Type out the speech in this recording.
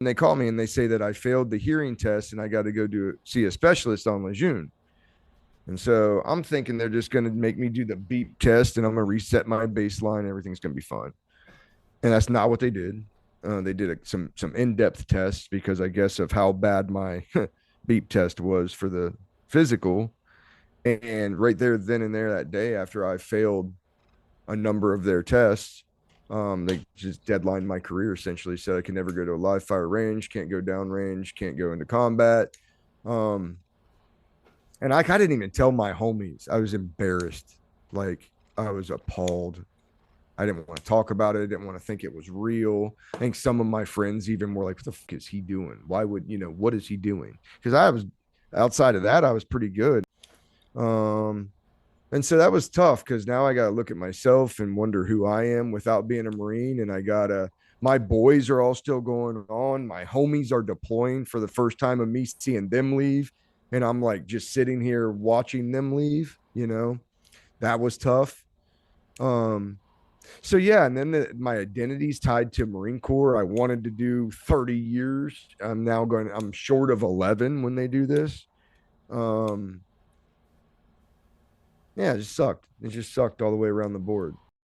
and they call me and they say that I failed the hearing test and I got to go see a specialist on Lejeune. And so I'm thinking they're just going to make me do the beep test and I'm going to reset my baseline. Everything's going to be fine. And that's not what they did. They did some in-depth tests because I guess of how bad my beep test was for the physical. And right there, then and there, that day after I failed a number of their tests, they just deadlined my career essentially. Said I can never go to a live fire range, can't go down range, can't go into combat. Um, and I didn't even tell my homies. I was embarrassed. Like I was appalled. I didn't want to talk about it. I didn't want to think it was real. I think some of my friends even were like, what the fuck is he doing? Why would, what is he doing? Because I was outside of that, I was pretty good. Um, and so that was tough because now I got to look at myself and wonder who I am without being a Marine. And my boys are all still going on. My homies are deploying for the first time of me seeing them leave. And I'm like just sitting here watching them leave. That was tough. Um, so yeah, and then my identity's tied to Marine Corps. I wanted to do 30 years. I'm short of 11 when they do this. Um, yeah, it just sucked. It just sucked all the way around the board.